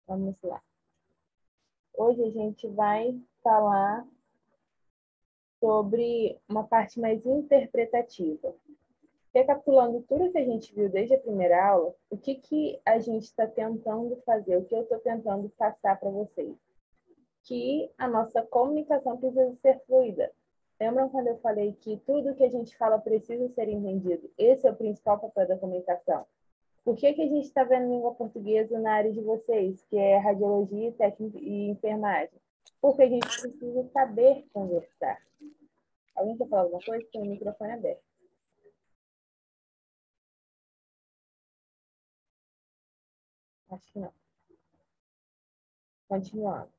Vamos lá. Hoje a gente vai falar sobre uma parte mais interpretativa. Recapitulando tudo que a gente viu desde a primeira aula, o que a gente está tentando fazer, o que eu estou tentando passar para vocês? Que a nossa comunicação precisa ser fluida. Lembram quando eu falei que tudo que a gente fala precisa ser entendido? Esse é o principal papel da comunicação. Por que a gente está vendo língua portuguesa na área de vocês, que é radiologia, técnica e enfermagem? Porque a gente precisa saber conversar. Alguém quer falar alguma coisa? Tem o microfone aberto. Acho que não. Continuando.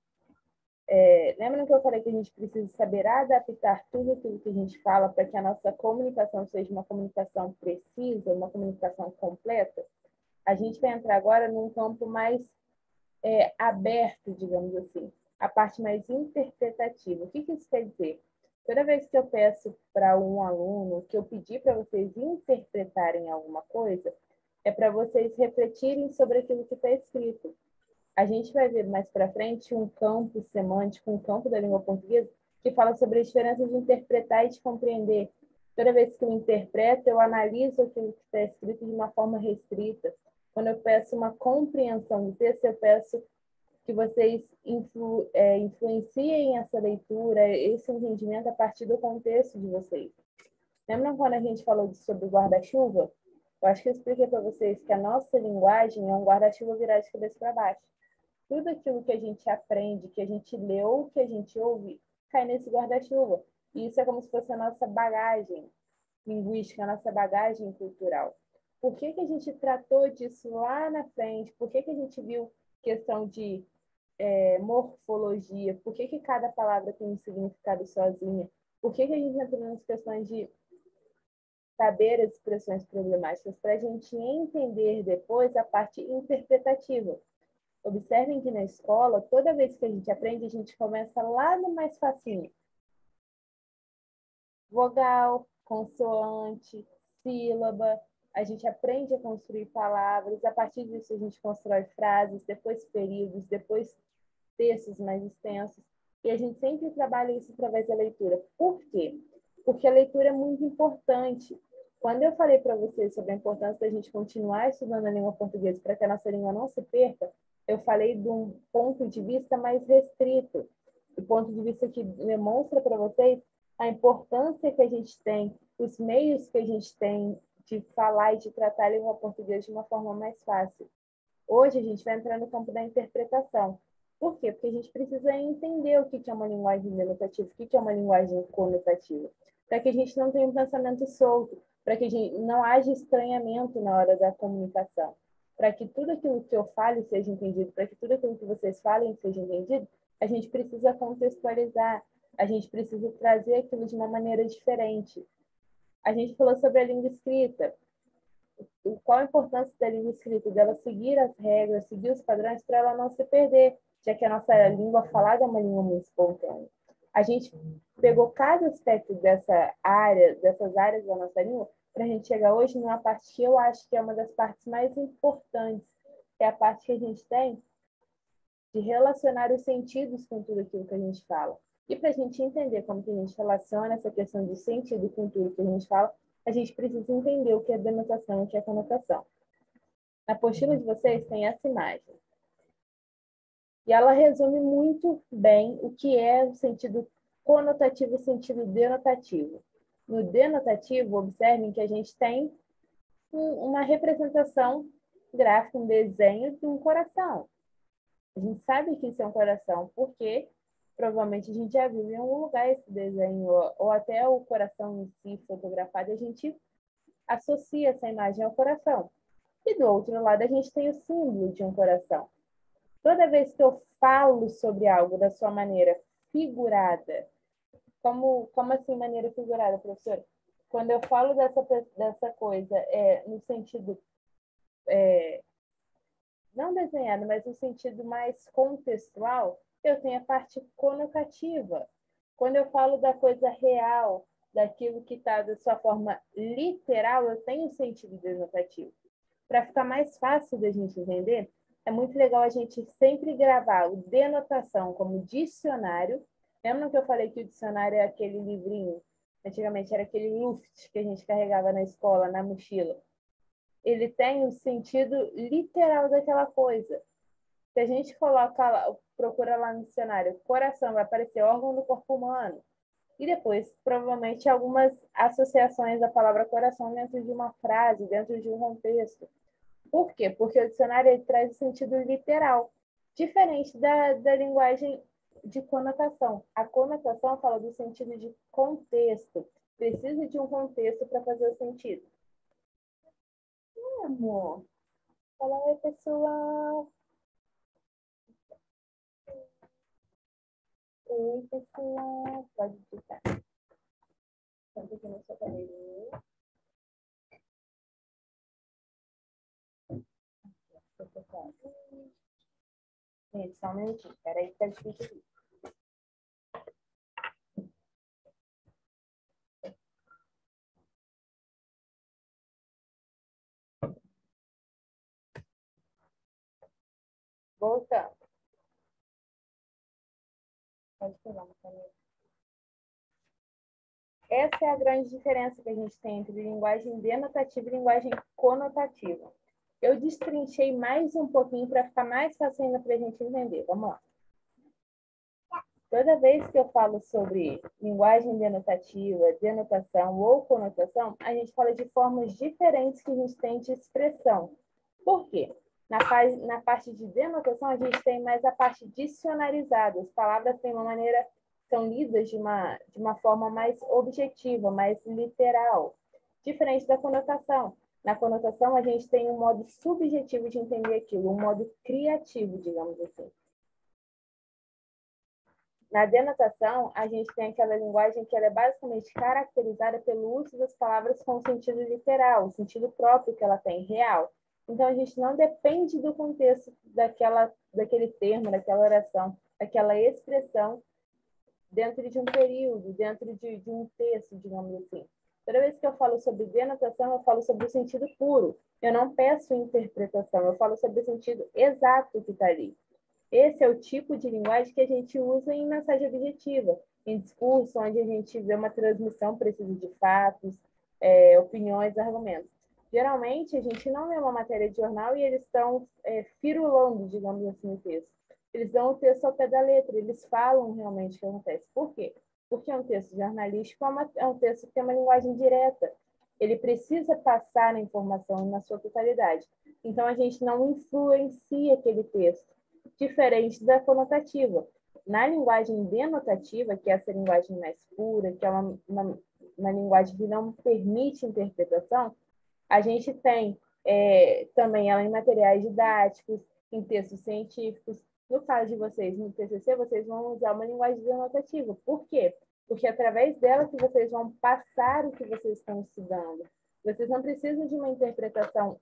Lembra que eu falei que a gente precisa saber adaptar tudo aquilo que a gente fala para que a nossa comunicação seja uma comunicação precisa, uma comunicação completa? A gente vai entrar agora num campo mais aberto, digamos assim, a parte mais interpretativa. O que isso quer dizer? Toda vez que eu peço para um aluno, que eu pedi para vocês interpretarem alguma coisa, é para vocês refletirem sobre aquilo que está escrito. A gente vai ver mais para frente um campo semântico, um campo da língua portuguesa, que fala sobre a diferença de interpretar e de compreender. Toda vez que eu interpreto, eu analiso aquilo que está escrito de uma forma restrita. Quando eu peço uma compreensão do texto, eu peço que vocês influenciem essa leitura, esse entendimento a partir do contexto de vocês. Lembram quando a gente falou sobre o guarda-chuva? Eu acho que eu expliquei para vocês que a nossa linguagem é um guarda-chuva virado de cabeça para baixo. Tudo aquilo que a gente aprende, que a gente leu, que a gente ouve, cai nesse guarda-chuva. E isso é como se fosse a nossa bagagem linguística, a nossa bagagem cultural. Por que a gente tratou disso lá na frente? Por que a gente viu questão de morfologia? Por que cada palavra tem um significado sozinha? Por que a gente entra nas questões de saber as expressões problemáticas? Para a gente entender depois a parte interpretativa. Observem que na escola, toda vez que a gente aprende, a gente começa lá no mais facinho. Vogal, consoante, sílaba. A gente aprende a construir palavras. A partir disso, a gente constrói frases, depois períodos, depois textos mais extensos. E a gente sempre trabalha isso através da leitura. Por quê? Porque a leitura é muito importante. Quando eu falei para vocês sobre a importância da gente continuar estudando a língua portuguesa para que a nossa língua não se perca, eu falei de um ponto de vista mais restrito. O ponto de vista que demonstra para vocês a importância que a gente tem, os meios que a gente tem de falar e de tratar a língua portuguesa de uma forma mais fácil. Hoje a gente vai entrar no campo da interpretação. Por quê? Porque a gente precisa entender o que é uma linguagem denotativa, o que é uma linguagem conotativa, para que a gente não tenha um pensamento solto, para que a gente não haja estranhamento na hora da comunicação, para que tudo aquilo que eu fale seja entendido, para que tudo aquilo que vocês falem seja entendido, a gente precisa contextualizar, a gente precisa trazer aquilo de uma maneira diferente. A gente falou sobre a língua escrita. Qual a importância da língua escrita, dela seguir as regras, seguir os padrões para ela não se perder, já que a nossa língua falada é uma língua muito espontânea. A gente pegou cada aspecto dessas áreas da nossa língua para a gente chegar hoje numa parte que eu acho que é uma das partes mais importantes, que é a parte que a gente tem de relacionar os sentidos com tudo aquilo que a gente fala. E para a gente entender como que a gente relaciona essa questão de sentido com tudo que a gente fala, a gente precisa entender o que é denotação e o que é conotação. Na apostila de vocês tem essa imagem. E ela resume muito bem o que é o sentido conotativo e o sentido denotativo. No denotativo, observem que a gente tem uma representação gráfica, um desenho de um coração. A gente sabe que isso é um coração, porque provavelmente a gente já viu em algum lugar esse desenho, ou até o coração em si fotografado, e a gente associa essa imagem ao coração. E do outro lado, a gente tem o símbolo de um coração. Toda vez que eu falo sobre algo da sua maneira figurada, como assim maneira figurada, professora? Quando eu falo dessa coisa no sentido não desenhado, mas no sentido mais contextual, eu tenho a parte conotativa. Quando eu falo da coisa real, daquilo que está da sua forma literal, eu tenho o sentido denotativo. Para ficar mais fácil da gente entender, é muito legal a gente sempre gravar o denotação como dicionário. Lembra que eu falei que o dicionário é aquele livrinho? Antigamente era aquele Luft que a gente carregava na escola, na mochila. Ele tem o sentido literal daquela coisa. Se a gente coloca lá, procura lá no dicionário, coração, vai aparecer órgão do corpo humano. E depois, provavelmente, algumas associações da palavra coração dentro de uma frase, dentro de um contexto. Por quê? Porque o dicionário ele traz o sentido literal, diferente da linguagem de conotação. A conotação fala do sentido de contexto. Precisa de um contexto para fazer o sentido. Amor, fala aí, pessoal. Oi, pessoal. Pode digitar. Senta aqui na sua cadeirinha. Gente, só um minutinho. Peraí que tá difícil aqui. Voltando. Pode pegar uma caneta. Essa é a grande diferença que a gente tem entre linguagem denotativa e linguagem conotativa. Eu destrinchei mais um pouquinho para ficar mais fácil ainda para a gente entender. Vamos lá. Toda vez que eu falo sobre linguagem denotativa, denotação ou conotação, a gente fala de formas diferentes que a gente tem de expressão. Por quê? Na parte de denotação, a gente tem mais a parte dicionarizada. As palavras têm uma maneira, são lidas de uma forma mais objetiva, mais literal. Diferente da conotação. Na conotação, a gente tem um modo subjetivo de entender aquilo, um modo criativo, digamos assim. Na denotação, a gente tem aquela linguagem que ela é basicamente caracterizada pelo uso das palavras com o sentido literal, o sentido próprio que ela tem, real. Então, a gente não depende do contexto daquele termo, daquela oração, daquela expressão dentro de um período, dentro de um texto, digamos assim. Toda vez que eu falo sobre denotação, eu falo sobre o sentido puro. Eu não peço interpretação, eu falo sobre o sentido exato que está ali. Esse é o tipo de linguagem que a gente usa em mensagem objetiva, em discurso, onde a gente vê uma transmissão precisa de fatos, opiniões, argumentos. Geralmente, a gente não lê uma matéria de jornal e eles estão firulando, digamos assim, o texto. Eles dão o texto ao pé da letra, eles falam realmente o que acontece. Por quê? Porque um texto jornalístico é um texto que tem uma linguagem direta. Ele precisa passar a informação na sua totalidade. Então, a gente não influencia aquele texto, diferente da conotativa. Na linguagem denotativa, que é essa linguagem mais pura, que é uma linguagem que não permite interpretação, a gente tem também ela em materiais didáticos, em textos científicos. No caso de vocês, no TCC, vocês vão usar uma linguagem denotativa. Por quê? Porque é através dela que vocês vão passar o que vocês estão estudando. Vocês não precisam de uma interpretação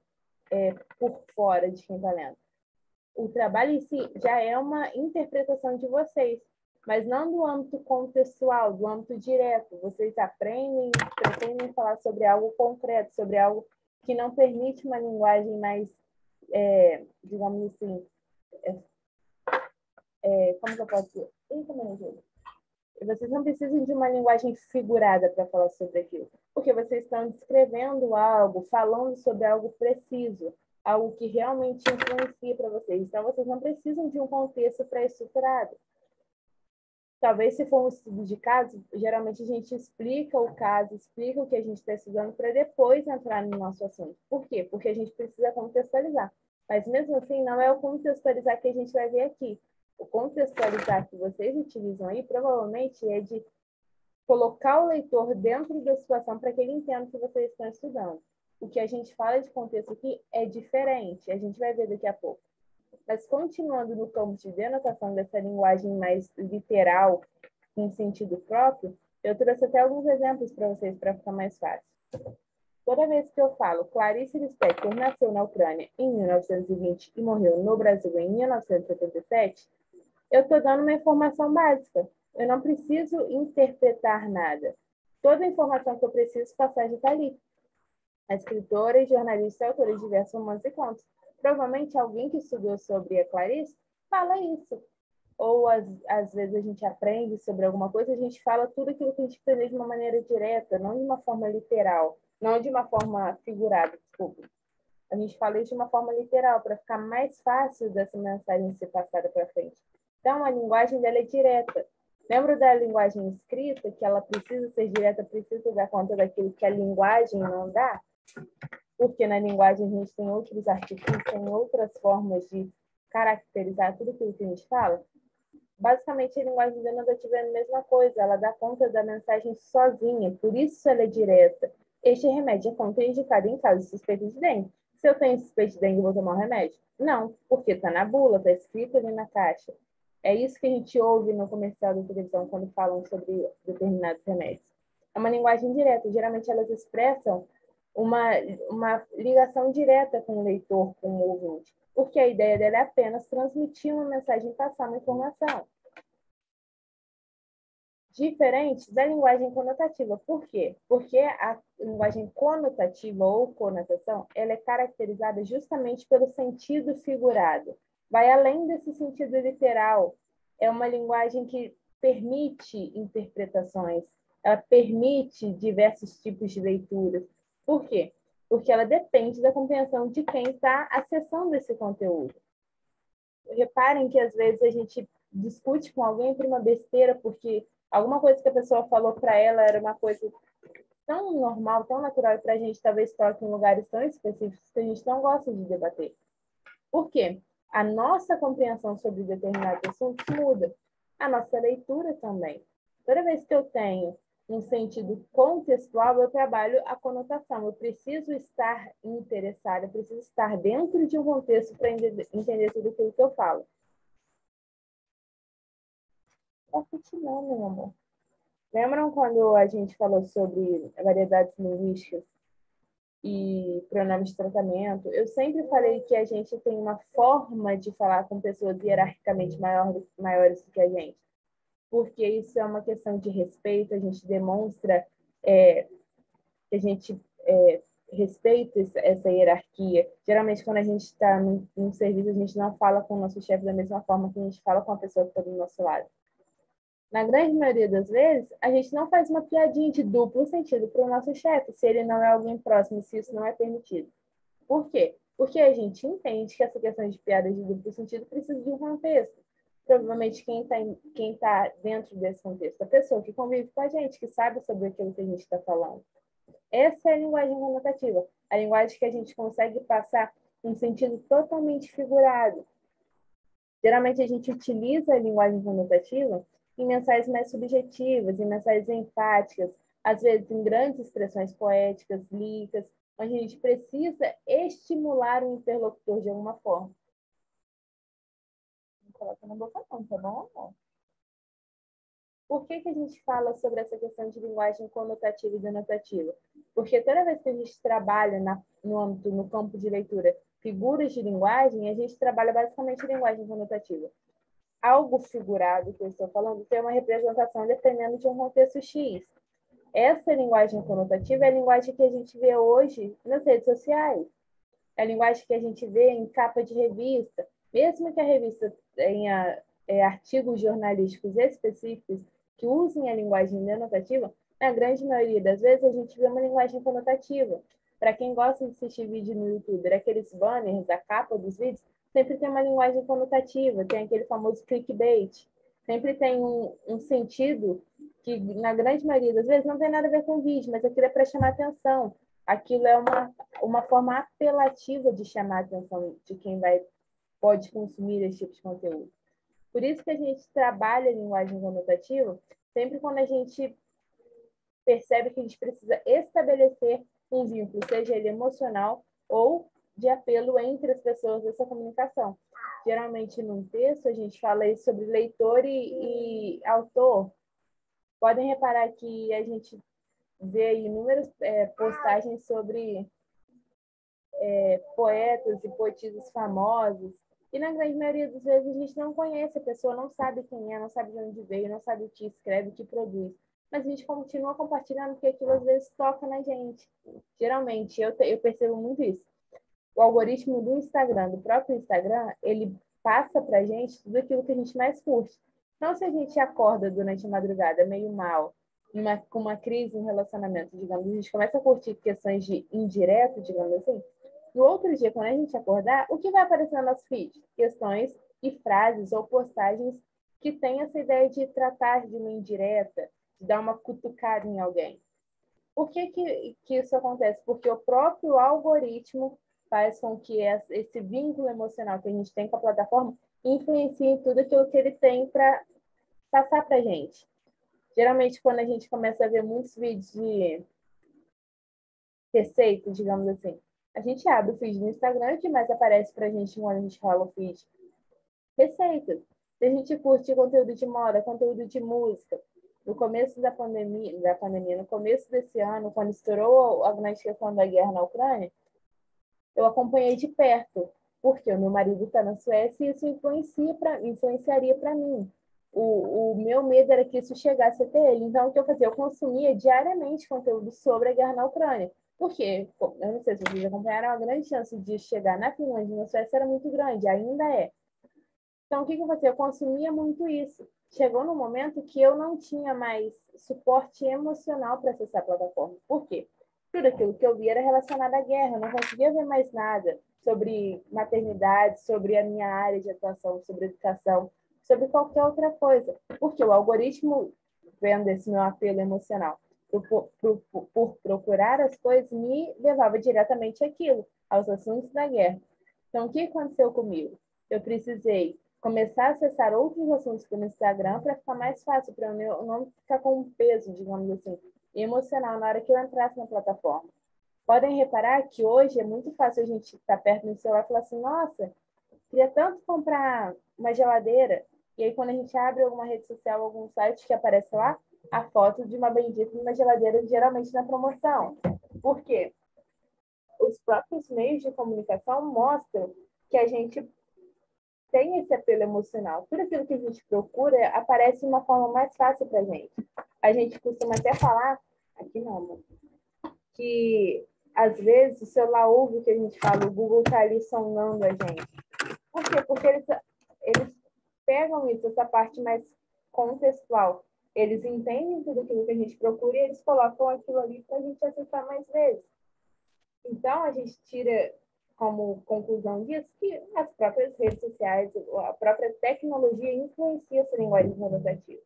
por fora de quem está lendo. O trabalho em si já é uma interpretação de vocês, mas não do âmbito contextual, do âmbito direto. Vocês aprendem, pretendem falar sobre algo concreto, sobre algo que não permite uma linguagem mais, digamos assim, como que eu posso dizer? Vocês não precisam de uma linguagem figurada para falar sobre aquilo, porque vocês estão descrevendo algo, falando sobre algo preciso, algo que realmente influencia para vocês. Então, vocês não precisam de um contexto pré-estruturado. Talvez, se for um estudo de caso, geralmente a gente explica o caso, explica o que a gente está estudando para depois entrar no nosso assunto. Por quê? Porque a gente precisa contextualizar. Mas, mesmo assim, não é o contextualizar que a gente vai ver aqui. O contextualizar que vocês utilizam aí, provavelmente, é de colocar o leitor dentro da situação para que ele entenda o que vocês estão estudando. O que a gente fala de contexto aqui é diferente, a gente vai ver daqui a pouco. Mas, continuando no campo de denotação dessa linguagem mais literal, em sentido próprio, eu trouxe até alguns exemplos para vocês, para ficar mais fácil. Toda vez que eu falo Clarice Lispector nasceu na Ucrânia em 1920 e morreu no Brasil em 1977, eu estou dando uma informação básica. Eu não preciso interpretar nada. Toda a informação que eu preciso passar já está ali. A escritora e jornalista é autora de diversos romances e contos. Provavelmente alguém que estudou sobre a Clarice fala isso. Ou às vezes a gente aprende sobre alguma coisa, a gente fala tudo aquilo que a gente aprendeu de uma maneira direta, não de uma forma literal, não de uma forma figurada, desculpa. A gente fala isso de uma forma literal, para ficar mais fácil dessa mensagem ser passada para frente. Então, a linguagem dela é direta. Lembra da linguagem escrita, que ela precisa ser direta, precisa dar conta daquilo que a linguagem não dá? Porque na linguagem a gente tem outros artifícios, tem outras formas de caracterizar tudo aquilo que a gente fala. Basicamente, a linguagem denotativa é a mesma coisa, ela dá conta da mensagem sozinha, por isso ela é direta. Este remédio é contraindicado em caso de suspeita de dengue. Se eu tenho suspeita de dengue, eu vou tomar um remédio? Não, porque está na bula, está escrito ali na caixa. É isso que a gente ouve no comercial da televisão quando falam sobre determinados remédios. É uma linguagem direta, geralmente elas expressam uma, uma ligação direta com o leitor, com o ouvinte, porque a ideia dela é apenas transmitir uma mensagem e passar uma informação. Diferente da linguagem conotativa. Por quê? Porque a linguagem conotativa ou conotação, ela é caracterizada justamente pelo sentido figurado. Vai além desse sentido literal. É uma linguagem que permite interpretações, ela permite diversos tipos de leituras. Por quê? Porque ela depende da compreensão de quem está acessando esse conteúdo. Reparem que às vezes a gente discute com alguém por uma besteira, porque alguma coisa que a pessoa falou para ela era uma coisa tão normal, tão natural, para a gente talvez toque em lugares tão específicos que a gente não gosta de debater. Por quê? A nossa compreensão sobre determinados assuntos muda. A nossa leitura também. Toda vez que eu tenho um sentido contextual, eu trabalho a conotação. Eu preciso estar interessada, eu preciso estar dentro de um contexto para entender tudo aquilo que eu falo. Não, meu amor. Lembram quando a gente falou sobre variedades linguísticas e pronomes de tratamento? Eu sempre falei que a gente tem uma forma de falar com pessoas hierarquicamente maiores do que a gente, porque isso é uma questão de respeito, a gente demonstra que a gente respeita essa hierarquia. Geralmente, quando a gente está num serviço, a gente não fala com o nosso chefe da mesma forma que a gente fala com a pessoa que está do nosso lado. Na grande maioria das vezes, a gente não faz uma piadinha de duplo sentido para o nosso chefe, se ele não é alguém próximo, se isso não é permitido. Por quê? Porque a gente entende que essa questão de piadas de duplo sentido precisa de um contexto. Provavelmente quem tá dentro desse contexto, a pessoa que convive com a gente, que sabe sobre aquilo que a gente está falando. Essa é a linguagem conotativa, a linguagem que a gente consegue passar um sentido totalmente figurado. Geralmente a gente utiliza a linguagem conotativa em mensagens mais subjetivas, em mensagens empáticas, às vezes em grandes expressões poéticas, líricas, onde a gente precisa estimular o interlocutor de alguma forma. Não coloca na boca não, tá bom, amor? Por que a gente fala sobre essa questão de linguagem conotativa e denotativa? Porque toda vez que a gente trabalha no campo de leitura figuras de linguagem, a gente trabalha basicamente linguagem conotativa. Algo figurado que eu estou falando tem uma representação dependendo de um contexto X. Essa linguagem conotativa é a linguagem que a gente vê hoje nas redes sociais. É a linguagem que a gente vê em capa de revista. Mesmo que a revista tenha artigos jornalísticos específicos que usem a linguagem denotativa, na grande maioria das vezes a gente vê uma linguagem conotativa. Para quem gosta de assistir vídeo no YouTube, aqueles banners, a capa dos vídeos, sempre tem uma linguagem conotativa, tem aquele famoso clickbait. Sempre tem um sentido que, na grande maioria das vezes, não tem nada a ver com o vídeo, mas aquilo é para chamar atenção. Aquilo é uma forma apelativa de chamar a atenção de quem pode consumir esse tipo de conteúdo. Por isso que a gente trabalha a linguagem conotativa sempre quando a gente percebe que a gente precisa estabelecer um vínculo, seja ele emocional ou de apelo entre as pessoas dessa comunicação. Geralmente, num texto, a gente fala aí sobre leitor e autor. Podem reparar que a gente vê aí inúmeras postagens sobre poetas e poetisas famosos, e na grande maioria das vezes a gente não conhece a pessoa, não sabe quem é, não sabe de onde veio, não sabe o que escreve, o que produz. Mas a gente continua compartilhando porque aquilo às vezes toca na gente. Geralmente, eu percebo muito isso. o algoritmo do Instagram, do próprio Instagram, ele passa para a gente tudo aquilo que a gente mais curte. Então, se a gente acorda durante a madrugada meio mal, com uma crise no relacionamento, digamos, a gente começa a curtir questões de indireto, digamos assim, no outro dia, quando a gente acordar, o que vai aparecer no nosso feed? Questões e frases ou postagens que têm essa ideia de tratar de uma indireta, de dar uma cutucada em alguém. Por que isso acontece? Porque o próprio algoritmo faz com que esse vínculo emocional que a gente tem com a plataforma influencie em tudo aquilo que ele tem para passar para a gente. Geralmente, quando a gente começa a ver muitos vídeos de receitas, digamos assim, a gente abre o feed do Instagram, o que mais aparece para a gente quando a gente rola o feed? Receitas. Se a gente curte conteúdo de moda, conteúdo de música, no começo da pandemia, no começo desse ano, quando estourou a grande questão da guerra na Ucrânia, eu acompanhei de perto, porque o meu marido está na Suécia e isso influenciaria para mim. O meu medo era que isso chegasse até ele. Então, o que eu fazia? Eu consumia diariamente conteúdo sobre a guerra na Ucrânia. Porque, eu não sei se vocês acompanharam, a grande chance de chegar na Finlândia e na Suécia era muito grande, ainda é. Então, o que eu fazia? Eu consumia muito isso. Chegou no momento que eu não tinha mais suporte emocional para acessar a plataforma. Por quê? Tudo aquilo que eu via era relacionado à guerra. Eu não conseguia ver mais nada sobre maternidade, sobre a minha área de atuação, sobre educação, sobre qualquer outra coisa. Porque o algoritmo, vendo esse meu apelo emocional por procurar as coisas, me levava diretamente àquilo, aos assuntos da guerra. Então, o que aconteceu comigo? Eu precisei começar a acessar outros assuntos pelo Instagram para ficar mais fácil, para eu não ficar com um peso, digamos assim, emocional na hora que eu entrasse na plataforma. Podem reparar que hoje é muito fácil a gente estar perto do celular e falar assim, nossa, queria tanto comprar uma geladeira. E aí, quando a gente abre alguma rede social, algum site que aparece lá, a foto de uma bendita de uma geladeira, geralmente na promoção. Por quê? Os próprios meios de comunicação mostram que a gente tem esse apelo emocional. Tudo aquilo que a gente procura aparece de uma forma mais fácil para a gente. A gente costuma até falar, aqui não, amor, que às vezes o celular ouve o que a gente fala, o Google está ali sondando a gente. Por quê? Porque eles pegam isso, essa parte mais contextual. Eles entendem tudo aquilo que a gente procura e eles colocam aquilo ali para a gente acessar mais vezes. Então, a gente tira como conclusão disso que as próprias redes sociais, a própria tecnologia influencia essa linguagem conotativa.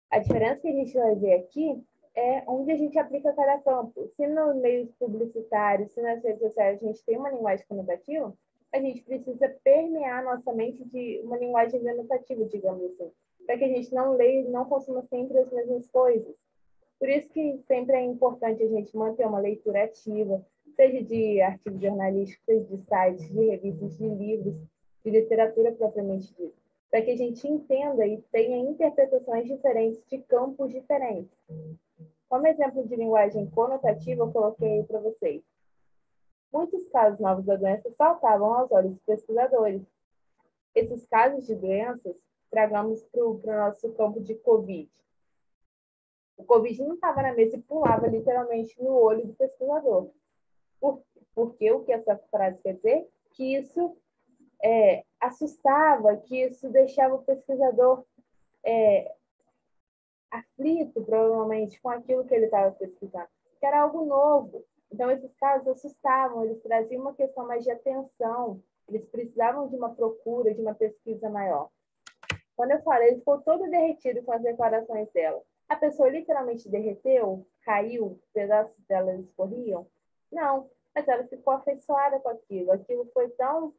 A diferença que a gente vai ver aqui é onde a gente aplica cada campo. Se nos meios publicitários, se nas redes sociais a gente tem uma linguagem conotativa, a gente precisa permear nossa mente de uma linguagem denotativa, digamos assim, para que a gente não leia e não consuma sempre as mesmas coisas. Por isso que sempre é importante a gente manter uma leitura ativa, seja de artigos jornalísticos, seja de sites, de revistas, de livros, de literatura propriamente dita, para que a gente entenda e tenha interpretações diferentes de campos diferentes. Como exemplo de linguagem conotativa, eu coloquei para vocês. Muitos casos novos da doença saltavam aos olhos dos pesquisadores. Esses casos de doenças, tragamos para o nosso campo de Covid. O Covid não estava na mesa e pulava literalmente no olho do pesquisador. Porque o que essa frase quer dizer? Que isso assustava, que isso deixava o pesquisador aflito, provavelmente, com aquilo que ele estava pesquisando, que era algo novo. Então, esses casos assustavam, eles traziam uma questão mais de atenção, eles precisavam de uma procura, de uma pesquisa maior. Quando eu falei, ele ficou todo derretido com as declarações dela. A pessoa literalmente derreteu, caiu, pedaços dela escorriam? Não, mas ela ficou afeiçoada com aquilo. Aquilo foi tão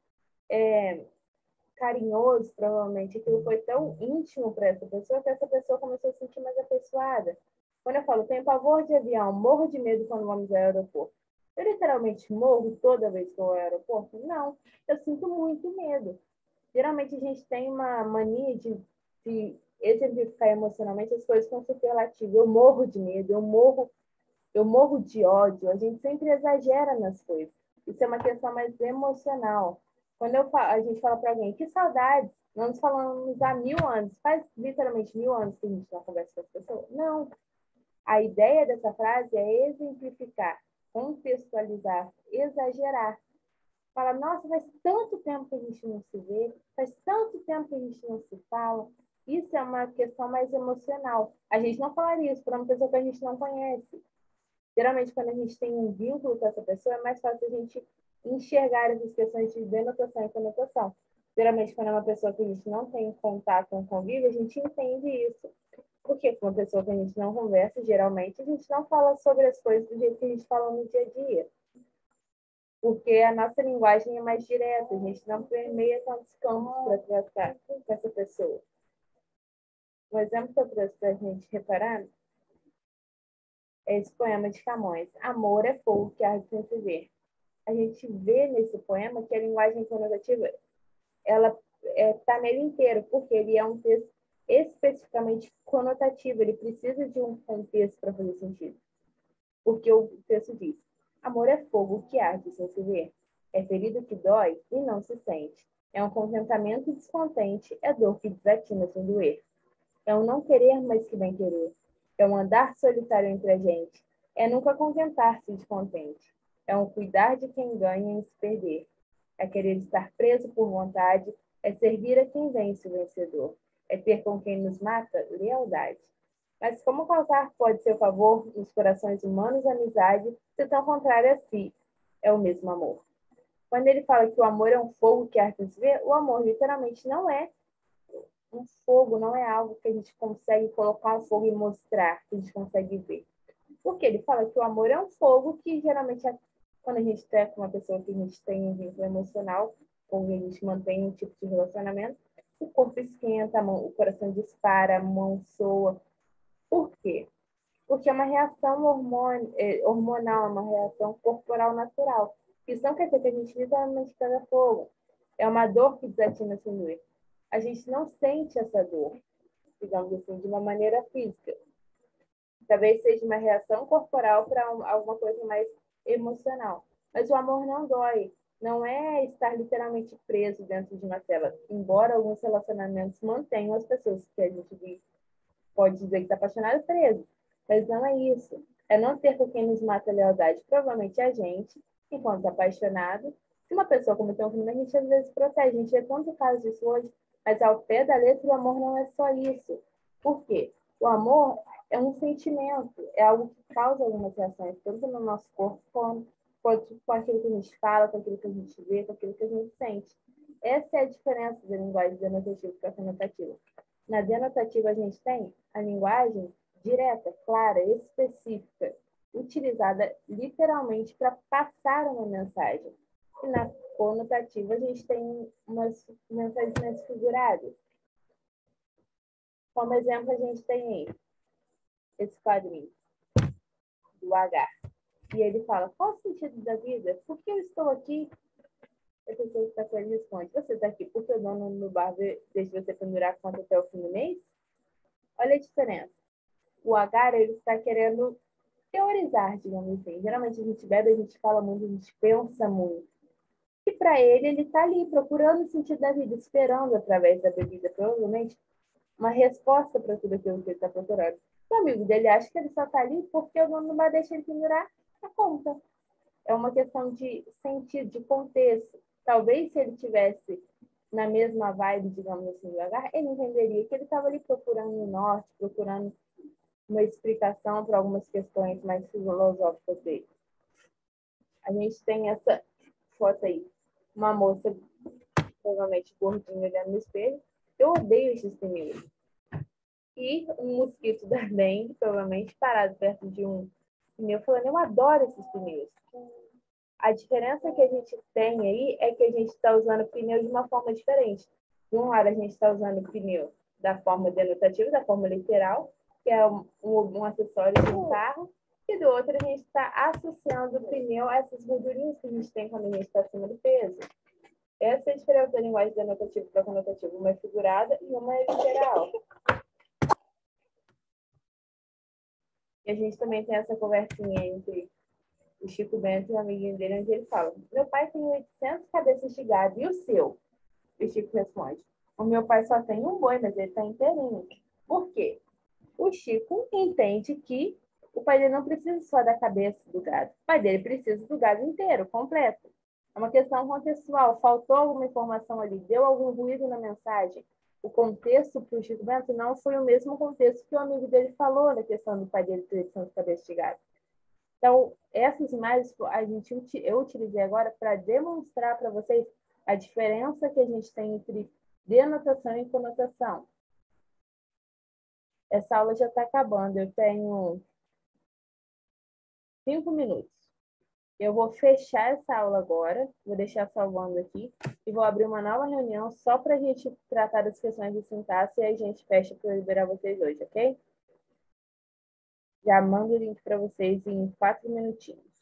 carinhoso, provavelmente, aquilo foi tão íntimo para essa pessoa que essa pessoa começou a se sentir mais afeiçoada. Quando eu falo, tenho pavor de avião, morro de medo quando vamos ao aeroporto. Eu literalmente morro toda vez que eu vou ao aeroporto? Não, eu sinto muito medo. Geralmente a gente tem uma mania de exemplificar emocionalmente as coisas com superlativo. Eu morro de medo, eu morro de ódio. A gente sempre exagera nas coisas. Isso é uma questão mais emocional. Quando a gente fala para alguém, que saudades, nós falamos há 1000 anos, faz literalmente 1000 anos que a gente não conversa com as pessoas. Não. A ideia dessa frase é exemplificar, contextualizar, exagerar. Fala, nossa, faz tanto tempo que a gente não se vê, faz tanto tempo que a gente não se fala. Isso é uma questão mais emocional. A gente não falaria isso para uma pessoa que a gente não conhece. Geralmente, quando a gente tem um vínculo com essa pessoa, é mais fácil a gente enxergar essas questões de denotação e conotação. Geralmente, quando é uma pessoa que a gente não tem contato, com convívio, a gente entende isso. Porque com uma pessoa que a gente não conversa, geralmente, a gente não fala sobre as coisas do jeito que a gente fala no dia a dia. Porque a nossa linguagem é mais direta, a gente não permeia tantos campos para tratar com essa pessoa. Um exemplo que eu trouxe para a gente reparar é esse poema de Camões. Amor é fogo que arde sem se ver. A gente vê nesse poema que a linguagem conotativa ela está nele inteiro, porque ele é um texto especificamente conotativo, ele precisa de um contexto para fazer sentido. Porque o texto diz: amor é fogo que arde sem se ver, é ferido que dói e não se sente, é um contentamento descontente, é dor que desatina sem doer, é um não querer mais que bem querer, é um andar solitário entre a gente, é nunca contentar-se de contente, é um cuidar de quem ganha em se perder, é querer estar preso por vontade, é servir a quem vence o vencedor, é ter com quem nos mata lealdade. Mas como causar pode ser o favor nos corações humanos a amizade, se tão contrária a si é o mesmo amor? Quando ele fala que o amor é um fogo que arde se ver, o amor literalmente não é um fogo, não é algo que a gente consegue colocar um fogo e mostrar, que a gente consegue ver. Porque ele fala que o amor é um fogo que geralmente quando a gente está com uma pessoa que a gente tem um vínculo emocional, ou a gente mantém um tipo de relacionamento, o corpo esquenta, o coração dispara, a mão soa. Por quê? Porque é uma reação hormonal, é uma reação corporal natural. Isso não quer dizer que a gente literalmente pega fogo. É uma dor que desatina sem doer. A gente não sente essa dor, digamos assim, de uma maneira física. Talvez seja uma reação corporal para alguma coisa mais emocional. Mas o amor não dói. Não é estar literalmente preso dentro de uma cela. Embora alguns relacionamentos mantenham as pessoas que a gente pode dizer que está apaixonado preso. Mas não é isso. É não ter com quem nos mata a lealdade. Provavelmente a gente, enquanto apaixonado. Se uma pessoa cometeu um crime, a gente às vezes protege. A gente vê tanto caso disso hoje. Mas ao pé da letra, o amor não é só isso. Por quê? O amor é um sentimento, é algo que causa algumas reações, tanto no nosso corpo quanto com aquilo que a gente fala, com aquilo que a gente vê, com aquilo que a gente sente. Essa é a diferença da linguagem denotativa para a conotativa. Na denotativa, a gente tem a linguagem direta, clara, específica, utilizada literalmente para passar uma mensagem. E na conotativa, a gente tem umas mensagens mais figuradas. Como exemplo, a gente tem aí esse quadrinho do H. E ele fala: qual o sentido da vida? Por que eu estou aqui? A pessoa que está com ele responde: você está aqui porque o dono no bar deixa você pendurar a conta até o fim do mês? Olha a diferença. O H, ele está querendo teorizar, digamos assim. Geralmente a gente bebe, a gente fala muito, a gente pensa muito. E para ele está ali procurando o sentido da vida, esperando através da bebida, provavelmente, uma resposta para tudo aquilo que ele está procurando. O amigo dele acha que ele só está ali porque o dono não vai deixar ele pendurar a conta. É uma questão de sentido, de contexto. Talvez se ele tivesse na mesma vibe, digamos assim, do H, ele entenderia que ele estava ali procurando o norte, procurando uma explicação para algumas questões mais filosóficas dele. A gente tem essa foto aí, uma moça provavelmente gordinha olhando no espelho. Eu odeio esses pneus. E um mosquito da dengue, provavelmente parado perto de um pneu, falando: eu adoro esses pneus. A diferença que a gente tem aí é que a gente está usando pneu de uma forma diferente. De um lado, a gente está usando pneu da forma denotativa, da forma literal, que é um acessório de um carro, e do outro, a gente está associando o pneu a essas gordurinhas que a gente tem quando a gente está acima do peso. Essa é a diferença da linguagem denotativa para conotativa. Uma é figurada e uma é literal. E a gente também tem essa conversinha entre o Chico Bento e o amiguinho dele, onde ele fala: meu pai tem 800 cabeças de gado, e o seu? E o Chico responde: o meu pai só tem um boi, mas ele está inteirinho. Por quê? O Chico entende que o pai dele não precisa só da cabeça do gado. O pai dele precisa do gado inteiro, completo. É uma questão contextual. Faltou alguma informação ali? Deu algum ruído na mensagem? O contexto para o Chico Bento não foi o mesmo contexto que o amigo dele falou na questão do pai dele ter sido castigado. Então, essas imagens eu utilizei agora para demonstrar para vocês a diferença que a gente tem entre denotação e conotação. Essa aula já está acabando, eu tenho 5 minutos. Eu vou fechar essa aula agora, vou deixar salvando aqui, e vou abrir uma nova reunião só para a gente tratar das questões de sintaxe e a gente fecha para eu liberar vocês hoje, ok? Já mando o link para vocês em 4 minutinhos.